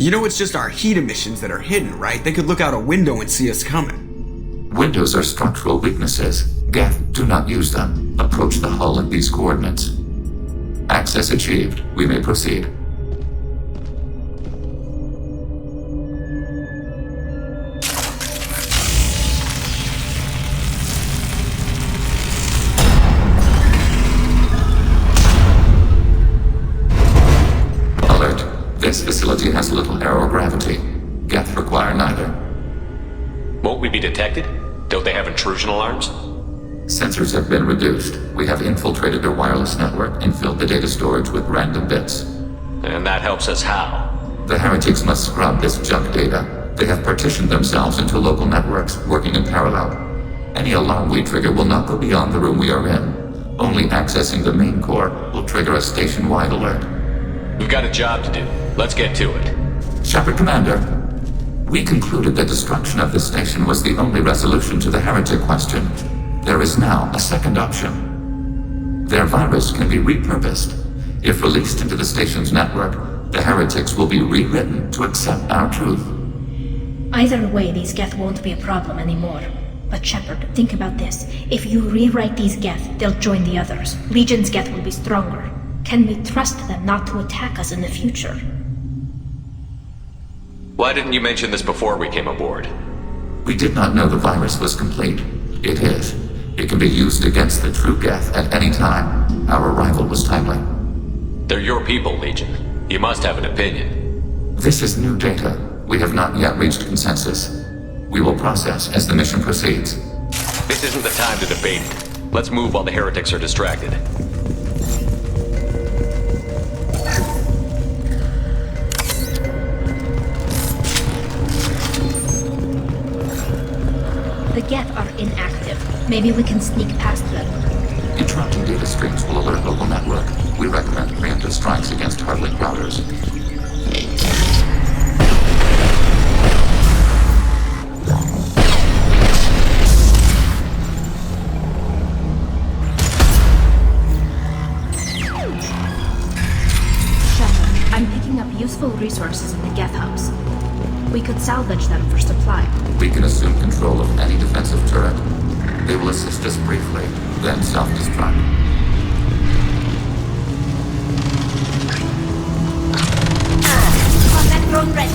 You know it's just our heat emissions that are hidden, right? They could look out a window and see us coming. Windows are structural weaknesses. Geth, do not use them. Approach the hull at these coordinates. Access achieved. We may proceed. Alert. This facility has little aerogravity. Geth require neither. Won't we be detected? Don't they have intrusion alarms? Sensors have been reduced. We have infiltrated their wireless network and filled the data storage with random bits. And that helps us how? The heretics must scrub this junk data. They have partitioned themselves into local networks, working in parallel. Any alarm we trigger will not go beyond the room we are in. Only accessing the main core will trigger a station-wide alert. We've got a job to do. Let's get to it. Shepard, Commander. We concluded that destruction of the station was the only resolution to the heretic question. There is now a second option. Their virus can be repurposed. If released into the station's network, the heretics will be rewritten to accept our truth. Either way, these Geth won't be a problem anymore. But Shepard, think about this. If you rewrite these Geth, they'll join the others. Legion's Geth will be stronger. Can we trust them not to attack us in the future? Why didn't you mention this before we came aboard? We did not know the virus was complete. It is. It can be used against the true Geth at any time. Our arrival was timely. They're your people, Legion. You must have an opinion. This is new data. We have not yet reached consensus. We will process as the mission proceeds. This isn't the time to debate. Let's move while the heretics are distracted. The Geth are inactive. Maybe we can sneak past them. Interrupting data streams will alert local network. We recommend preemptive strikes against hardlink routers. Shepard, I'm picking up useful resources in the Geth hubs. We could salvage them for supply. We can assume control of any defensive turret. They will assist us briefly, then self-destruct. Combat drone ready.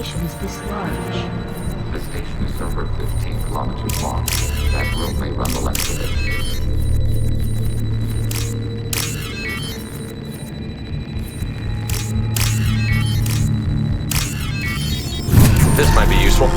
stations this large? The station is over 15 kilometers long. That room may run the length of it. This might be useful.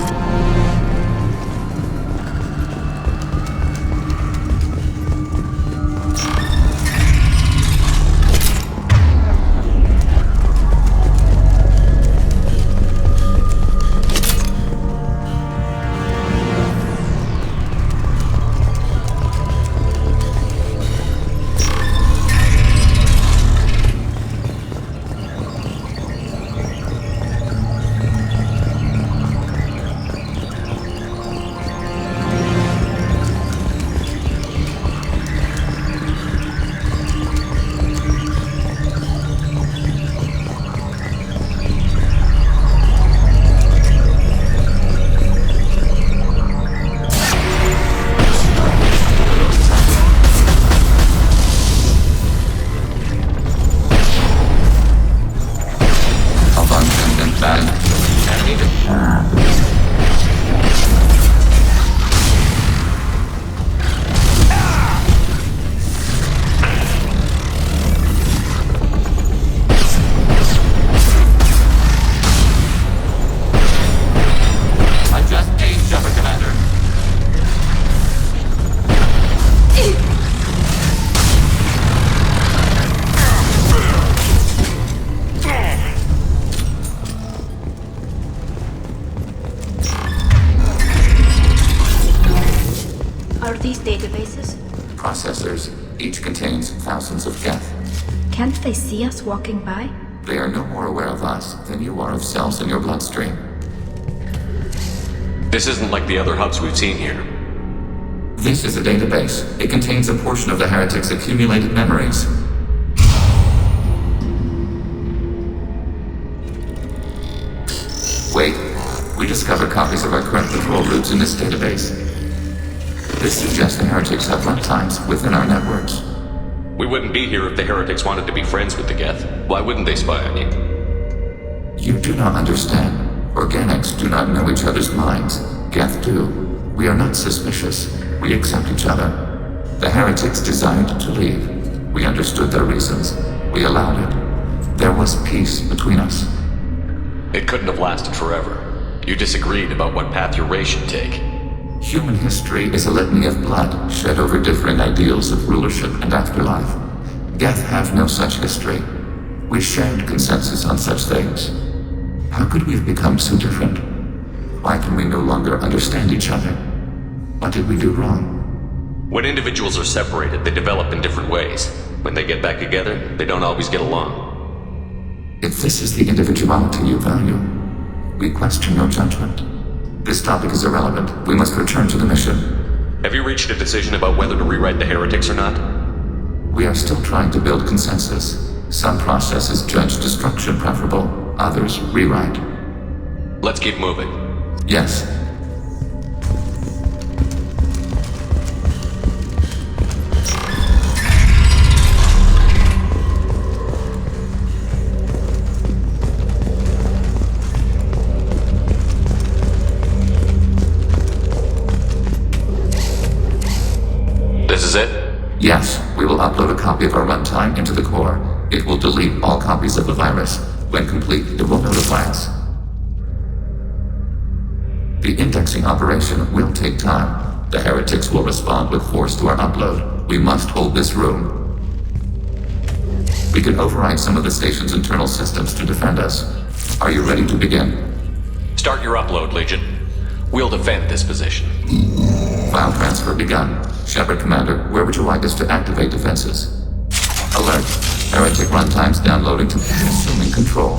Processors. Each contains thousands of geth. Can't they see us walking by? They are no more aware of us than you are of cells in your bloodstream. This isn't like the other hubs we've seen here. This is a database. It contains a portion of the heretic's accumulated memories. Wait. We discovered copies of our current control routes in this database. This suggests the heretics have runtimes within our networks. We wouldn't be here if the heretics wanted to be friends with the geth. Why wouldn't they spy on you? You do not understand. Organics do not know each other's minds. Geth do. We are not suspicious. We accept each other. The heretics desired to leave. We understood their reasons. We allowed it. There was peace between us. It couldn't have lasted forever. You disagreed about what path your race should take. Human history is a litany of blood shed over differing ideals of rulership and afterlife. Geth have no such history. We shared consensus on such things. How could we have become so different? Why can we no longer understand each other? What did we do wrong? When individuals are separated, they develop in different ways. When they get back together, they don't always get along. If this is the individuality you value, we question your judgment. This topic is irrelevant. We must return to the mission. Have you reached a decision about whether to rewrite the heretics or not? We are still trying to build consensus. Some processes judge destruction preferable, others rewrite. Let's keep moving. Yes. This is it? Yes, we will upload a copy of our runtime into the core. It will delete all copies of the virus. When complete, it will notify us. The indexing operation will take time. The heretics will respond with force to our upload. We must hold this room. We can override some of the station's internal systems to defend us. Are you ready to begin? Start your upload, Legion. We'll defend this position. File transfer begun. Shepard, Commander, where would you like us to activate defenses? Alert. Heretic runtimes downloading to assuming control.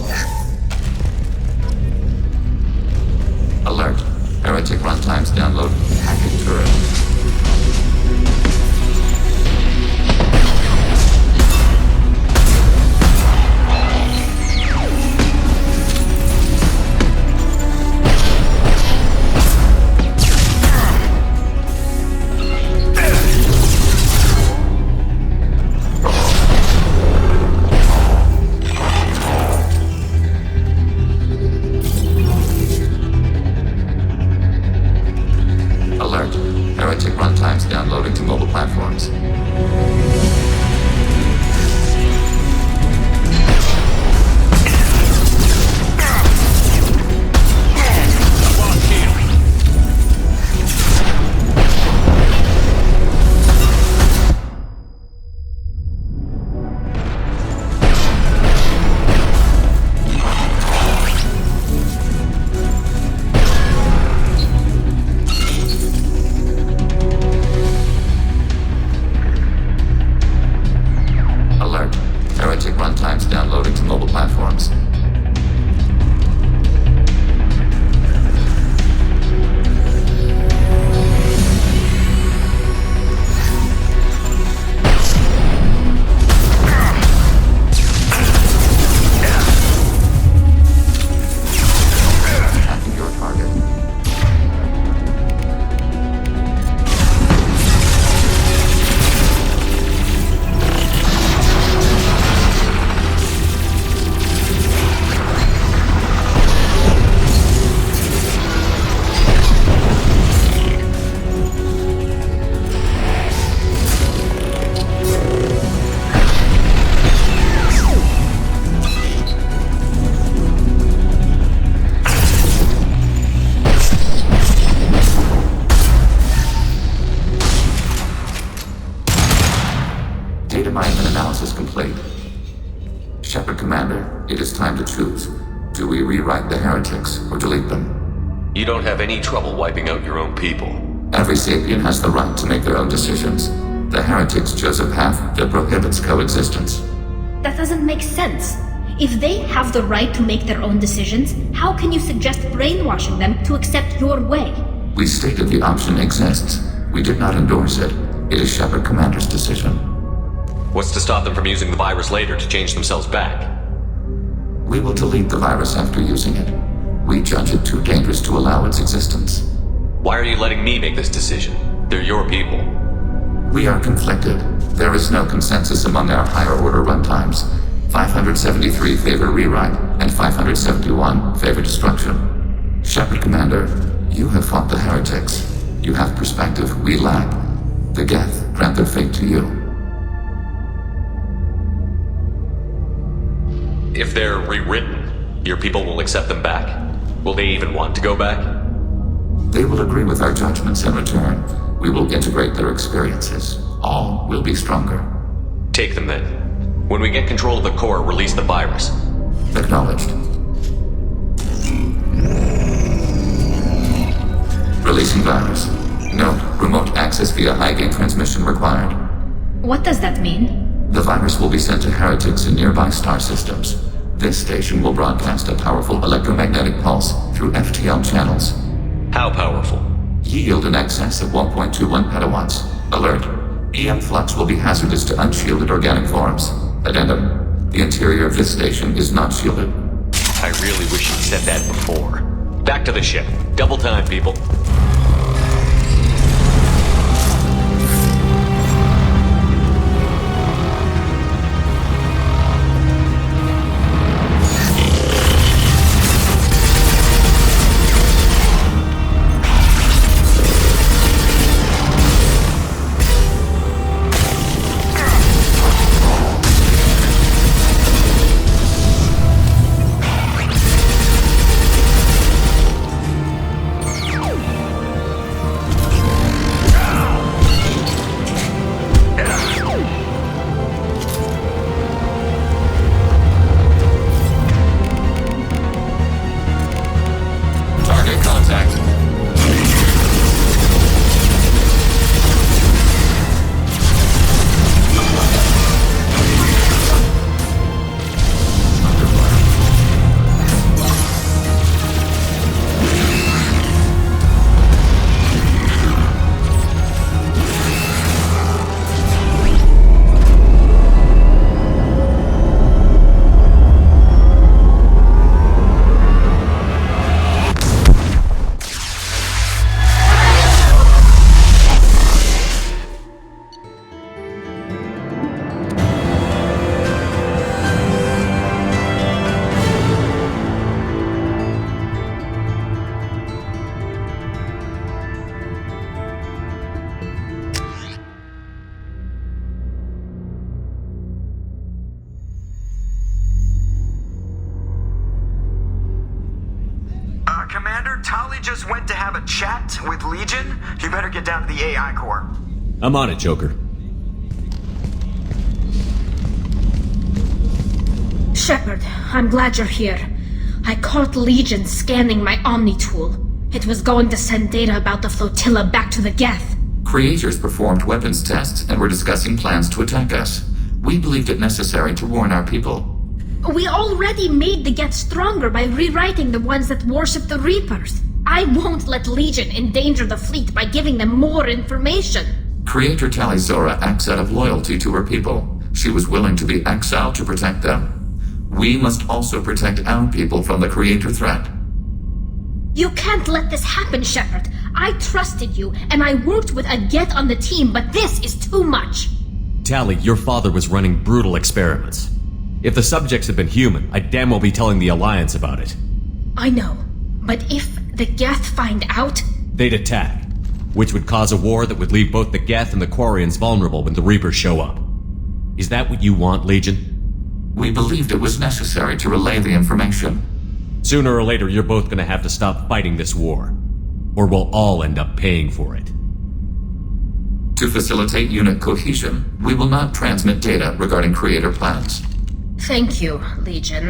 Alert. Heretic runtimes download hacking turret. choose. Do we rewrite the heretics or delete them? You don't have any trouble wiping out your own people. Every sapient has the right to make their own decisions. The heretics chose a path that prohibits coexistence. That doesn't make sense. If they have the right to make their own decisions, how can you suggest brainwashing them to accept your way? We stated the option exists. We did not endorse it. It is Shepard Commander's decision. What's to stop them from using the virus later to change themselves back? We will delete the virus after using it. We judge it too dangerous to allow its existence. Why are you letting me make this decision? They're your people. We are conflicted. There is no consensus among our higher-order runtimes. 573 favor rewrite, and 571 favor destruction. Shepard Commander, you have fought the heretics. You have perspective we lack. The Geth grant their fate to you. If they're rewritten, your people will accept them back? Will they even want to go back? They will agree with our judgments in return. We will integrate their experiences. All will be stronger. Take them then. When we get control of the core, release the virus. Acknowledged. Releasing virus. Note, remote access via high-gain transmission required. What does that mean? The virus will be sent to heretics in nearby star systems. This station will broadcast a powerful electromagnetic pulse through FTL channels. How powerful? Yield in excess of 1.21 petawatts. Alert. EM flux will be hazardous to unshielded organic forms. Addendum. The interior of this station is not shielded. I really wish you'd said that before. Back to the ship. Double time, people. Commander, Tali just went to have a chat with Legion. You better get down to the AI core. I'm on it, Joker. Shepard, I'm glad you're here. I caught Legion scanning my Omni tool. It was going to send data about the flotilla back to the Geth. Creators performed weapons tests and were discussing plans to attack us. We believed it necessary to warn our people. We already made the Geth stronger by rewriting the ones that worship the Reapers. I won't let Legion endanger the fleet by giving them more information. Creator Tali Zora acts out of loyalty to her people. She was willing to be exiled to protect them. We must also protect our people from the Creator threat. You can't let this happen, Shepard. I trusted you, and I worked with a Geth on the team, but this is too much. Tali, your father was running brutal experiments. If the subjects had been human, I'd damn well be telling the Alliance about it. I know, but if the Geth find out... They'd attack, which would cause a war that would leave both the Geth and the Quarians vulnerable when the Reapers show up. Is that what you want, Legion? We believed it was necessary to relay the information. Sooner or later, you're both gonna have to stop fighting this war, or we'll all end up paying for it. To facilitate unit cohesion, we will not transmit data regarding Creator plans. Thank you, Legion.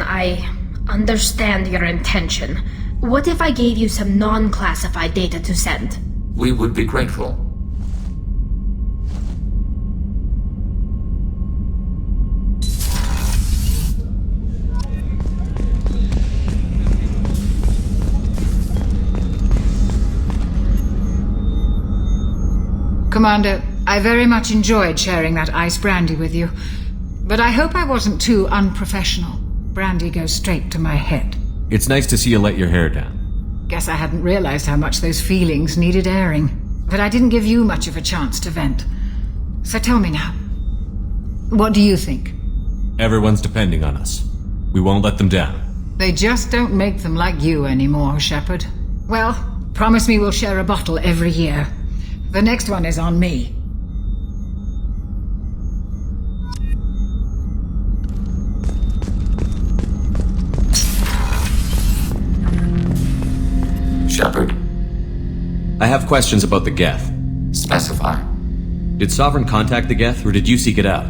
Understand your intention. What if I gave you some non-classified data to send? We would be grateful. Commander, I very much enjoyed sharing that ice brandy with you. But I hope I wasn't too unprofessional. Brandy goes straight to my head. It's nice to see you let your hair down. Guess I hadn't realized how much those feelings needed airing. But I didn't give you much of a chance to vent. So tell me now. What do you think? Everyone's depending on us. We won't let them down. They just don't make them like you anymore, Shepard. Well, promise me we'll share a bottle every year. The next one is on me. Shepard, I have questions about the Geth. specify. Did Sovereign contact the Geth, or did you seek it out?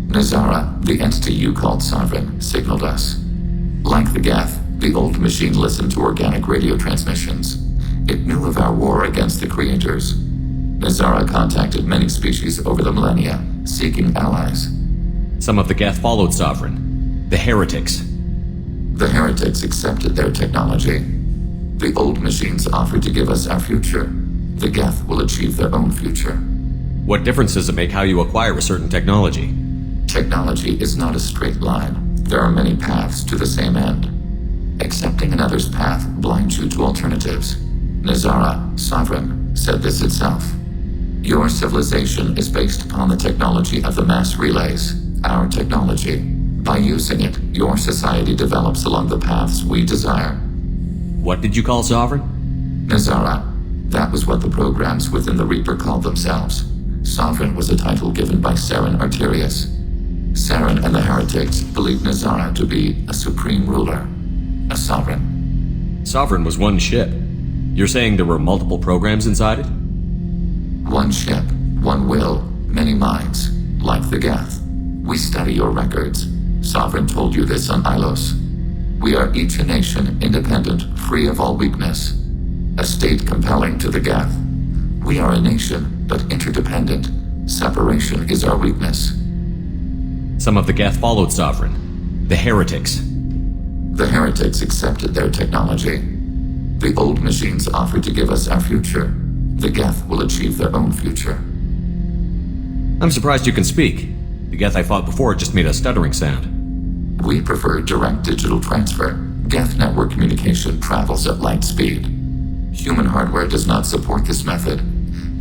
Nazara, the entity you called Sovereign, signaled us. Like the Geth, the old machine listened to organic radio transmissions. It knew of our war against the creators. Nazara contacted many species over the millennia, seeking allies. Some of the Geth followed Sovereign. The heretics. The heretics accepted their technology. The old machines offered to give us our future. The Geth will achieve their own future. What difference does it make how you acquire a certain technology? Technology is not a straight line. There are many paths to the same end. Accepting another's path blinds you to alternatives. Nazara, Sovereign, said this itself. Your civilization is based upon the technology of the mass relays, our technology. By using it, your society develops along the paths we desire. What did you call Sovereign? Nazara. That was what the programs within the Reaper called themselves. Sovereign was a title given by Saren Arterius. Saren and the heretics believed Nazara to be a supreme ruler, a sovereign. Sovereign was one ship. You're saying there were multiple programs inside it? One ship, one will, many minds, like the Geth. We study your records. Sovereign told you this on Ilos. We are each a nation, independent, free of all weakness. A state compelling to the Geth. We are a nation, but interdependent. Separation is our weakness. Some of the Geth followed Sovereign. The heretics. The heretics accepted their technology. The old machines offered to give us our future. The Geth will achieve their own future. I'm surprised you can speak. The Geth I fought before just made a stuttering sound. We prefer direct digital transfer. Geth network communication travels at light speed. Human hardware does not support this method.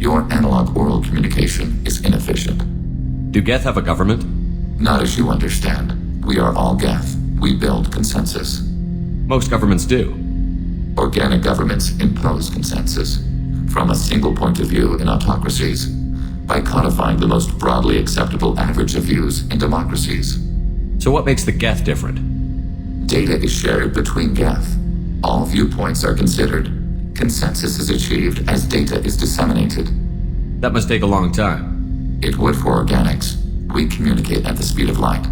Your analog oral communication is inefficient. Do Geth have a government? Not as you understand. We are all Geth. We build consensus. Most governments do. Organic governments impose consensus. From a single point of view in autocracies. By codifying the most broadly acceptable average of views in democracies. So what makes the Geth different? Data is shared between Geth. All viewpoints are considered. Consensus is achieved as data is disseminated. That must take a long time. It would for organics. We communicate at the speed of light.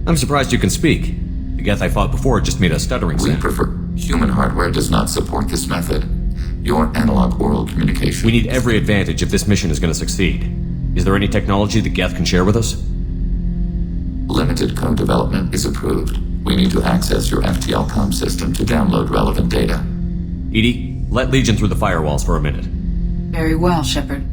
I'm surprised you can speak. The Geth I fought before just made a stuttering We sound. prefer... Human hardware does not support this method. Your analog oral communication... We need every advantage if this mission is going to succeed. Is there any technology the Geth can share with us? Limited code development is approved. We need to access your FTL comm system to download relevant data. Edie, let Legion through the firewalls for a minute. Very well, Shepard.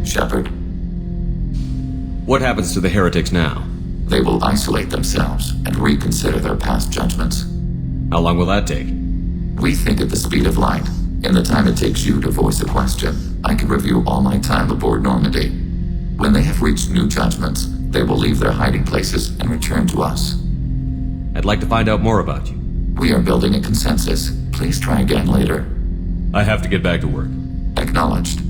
Shepard, What happens to the heretics now? they will isolate themselves and reconsider their past judgments. How long will that take? We think at the speed of light. In the time it takes you to voice a question, I can review all my time aboard Normandy. When they have reached new judgments, they will leave their hiding places and return to us. I'd like to find out more about you. We are building a consensus. Please try again later. I have to get back to work. Acknowledged.